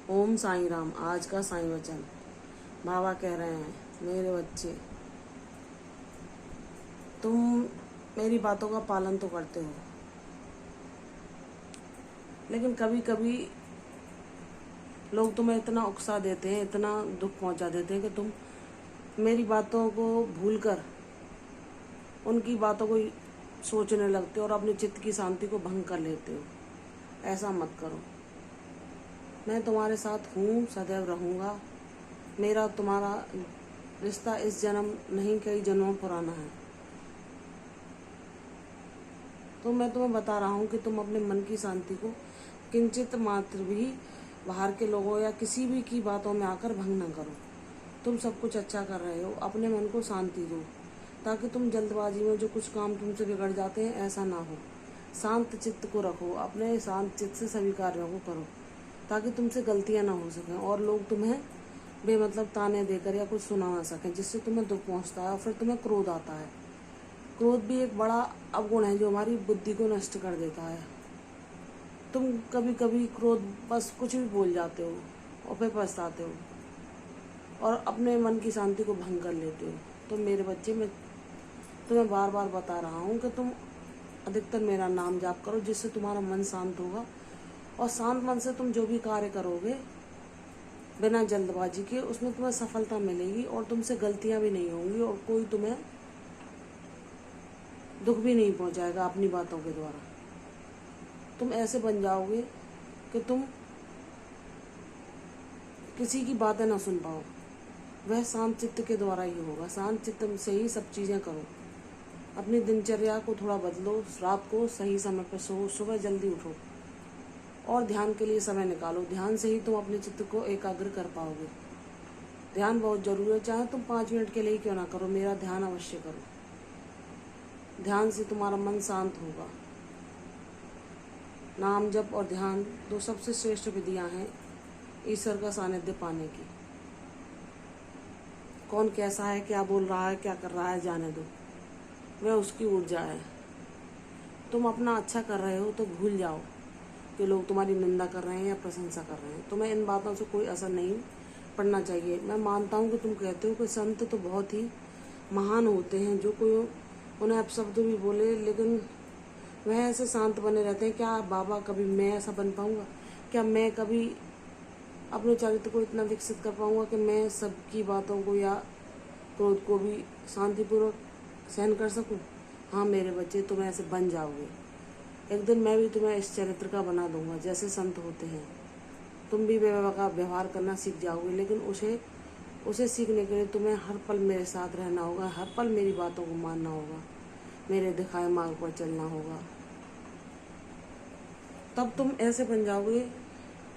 ओम साईं राम। आज का साईं वचन। बाबा कह रहे हैं, मेरे बच्चे, तुम मेरी बातों का पालन तो करते हो, लेकिन कभी कभी लोग तुम्हें इतना उकसा देते हैं, इतना दुख पहुंचा देते हैं कि तुम मेरी बातों को भूलकर उनकी बातों को सोचने लगते हो और अपने चित्त की शांति को भंग कर लेते हो। ऐसा मत करो। मैं तुम्हारे साथ हूँ, सदैव रहूँगा। मेरा तुम्हारा रिश्ता इस जन्म नहीं, कई जन्मों पुराना है। तो मैं तुम्हें बता रहा हूँ कि तुम अपने मन की शांति को किंचित मात्र भी बाहर के लोगों या किसी भी की बातों में आकर भंग न करो। तुम सब कुछ अच्छा कर रहे हो, अपने मन को शांति दो, ताकि तुम जल्दबाजी में जो कुछ काम तुमसे बिगड़ जाते हैं ऐसा ना हो। शांत चित्त को रखो, अपने शांत चित्त से सभी कार्यों को करो, ताकि तुमसे गलतियां ना हो सकें और लोग तुम्हें बेमतलब ताने देकर या कुछ सुना ना सकें, जिससे तुम्हें दुख पहुंचता है और फिर तुम्हें क्रोध आता है। क्रोध भी एक बड़ा अवगुण है जो हमारी बुद्धि को नष्ट कर देता है। तुम कभी कभी क्रोध बस कुछ भी बोल जाते हो और फिर पछताते हो और अपने मन की शांति को भंग कर लेते हो। तो मेरे बच्चे, मैं तुम्हें बार बार बता रहा हूँ कि तुम अधिकतर मेरा नाम जाप करो, जिससे तुम्हारा मन शांत होगा और शांत मन से तुम जो भी कार्य करोगे बिना जल्दबाजी के, उसमें तुम्हें सफलता मिलेगी और तुमसे गलतियां भी नहीं होंगी और कोई तुम्हें दुख भी नहीं पहुंचाएगा अपनी बातों के द्वारा। तुम ऐसे बन जाओगे कि तुम किसी की बातें ना सुन पाओ। वह शांत चित्त के द्वारा ही होगा। शांत चित्त से ही सब चीज़ें करो। अपनी दिनचर्या को थोड़ा बदलो। रात को सही समय पर सो, सुबह जल्दी उठो और ध्यान के लिए समय निकालो। ध्यान से ही तुम अपने चित्त को एकाग्र कर पाओगे। ध्यान बहुत जरूरी है, चाहे तुम 5 मिनट के लिए क्यों ना करो, मेरा ध्यान अवश्य करो। ध्यान से तुम्हारा मन शांत होगा। नाम जप और ध्यान दो सबसे श्रेष्ठ विधियां हैं ईश्वर का सानिध्य पाने की। कौन कैसा है, क्या बोल रहा है, क्या कर रहा है, जाने दो, वह उसकी ऊर्जा है। तुम अपना अच्छा कर रहे हो तो भूल जाओ कि लोग तुम्हारी निंदा कर रहे हैं या प्रशंसा कर रहे हैं। तुम्हें इन बातों से कोई असर नहीं पड़ना चाहिए। मैं मानता हूँ कि तुम कहते हो कि संत तो बहुत ही महान होते हैं, जो कोई उन्हें अपशब्द भी बोले लेकिन वह ऐसे शांत बने रहते हैं। क्या बाबा, कभी मैं ऐसा बन पाऊंगा? क्या मैं कभी अपने चरित्र को इतना विकसित कर पाऊंगा कि मैं सबकी बातों को या क्रोध को भी शांतिपूर्वक सहन कर सकूं? हाँ मेरे बच्चे, तुम ऐसे बन जाओगे। एक दिन मैं भी तुम्हें इस चरित्र का बना दूंगा जैसे संत होते हैं। तुम भी व्यवहार करना सीख जाओगे, लेकिन उसे सीखने के लिए तुम्हें हर पल मेरे साथ रहना होगा, हर पल मेरी बातों को मानना होगा, मेरे दिखाए मार्ग पर चलना होगा। तब तुम ऐसे बन जाओगे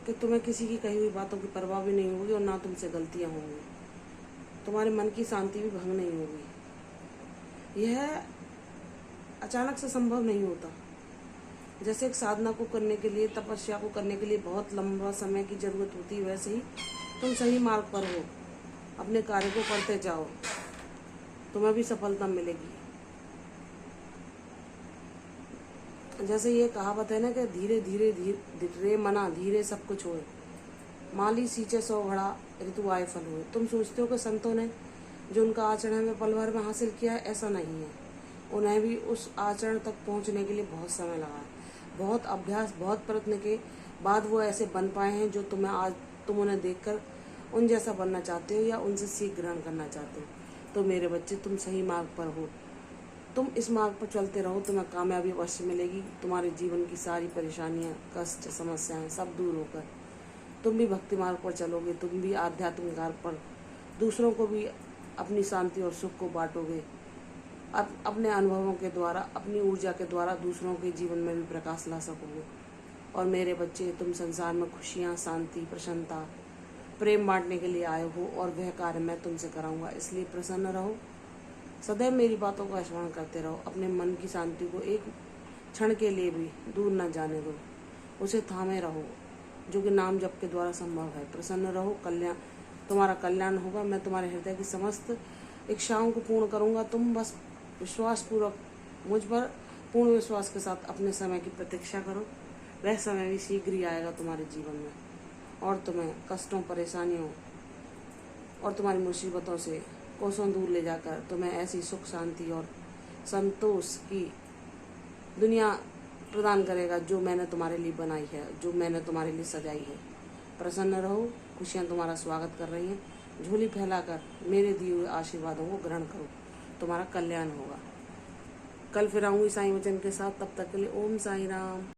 कि तुम्हें किसी की कही हुई बातों की परवाह भी नहीं होगी और ना तुमसे गलतियां होंगी। तुम्हारे मन की शांति भी भंग नहीं होगी। यह अचानक से संभव नहीं होता। जैसे एक साधना को करने के लिए, तपस्या को करने के लिए बहुत लंबा समय की जरूरत होती है, वैसे ही तुम सही मार्ग पर हो। अपने कार्य को करते जाओ, तुम्हें भी सफलता मिलेगी। जैसे ये कहावत है ना कि धीरे धीरे रे मना, धीरे सब कुछ होए, माली सींचे 100 घड़ा, ऋतु आए फल हुए। तुम सोचते हो कि संतों ने जो उनका आचरण है पल भर में हासिल किया है, ऐसा नहीं है। उन्हें भी उस आचरण तक पहुंचने के लिए बहुत समय लगा है। बहुत अभ्यास, बहुत प्रयत्न के बाद वो ऐसे बन पाए हैं जो तुम उन्हें देखकर उन जैसा बनना चाहते हो या उनसे सीख ग्रहण करना चाहते हो। तो मेरे बच्चे, तुम सही मार्ग पर हो। तुम इस मार्ग पर चलते रहो, तुम्हें कामयाबी अवश्य मिलेगी। तुम्हारे जीवन की सारी परेशानियां, कष्ट, समस्याएं सब दूर होकर तुम भी भक्ति मार्ग पर चलोगे। तुम भी आध्यात्मिक मार्ग पर दूसरों को भी अपनी शांति और सुख को बांटोगे। अपने अनुभवों के द्वारा, अपनी ऊर्जा के द्वारा दूसरों के जीवन में भी प्रकाश ला सकोगे। और मेरे बच्चे, तुम संसार में खुशियाँ, शांति, प्रसन्नता, प्रेम बांटने के लिए आए हो और वह कार्य मैं तुमसे कराऊंगा। इसलिए प्रसन्न रहो, सदैव मेरी बातों का स्मरण करते रहो। अपने मन की शांति को एक क्षण के लिए भी दूर न जाने दो, उसे थामे रहो, जो कि नाम जप के द्वारा संभव है। प्रसन्न रहो, तुम्हारा कल्याण होगा। मैं तुम्हारे हृदय की समस्त इच्छाओं को पूर्ण करूंगा। तुम बस विश्वास पूर्वक मुझ पर पूर्ण विश्वास के साथ अपने समय की प्रतीक्षा करो। वह समय भी शीघ्र ही आएगा तुम्हारे जीवन में और तुम्हें कष्टों, परेशानियों और तुम्हारी मुसीबतों से कोसों दूर ले जाकर तुम्हें ऐसी सुख, शांति और संतोष की दुनिया प्रदान करेगा जो मैंने तुम्हारे लिए बनाई है, जो मैंने तुम्हारे लिए सजाई है। प्रसन्न रहो, खुशियाँ तुम्हारा स्वागत कर रही हैं। झोली फैलाकर मेरे दिए हुए आशीर्वादों को ग्रहण करो, तुम्हारा कल्याण होगा। कल फिर आऊँगी साईं वचन के साथ, तब तक के लिए ओम साई राम।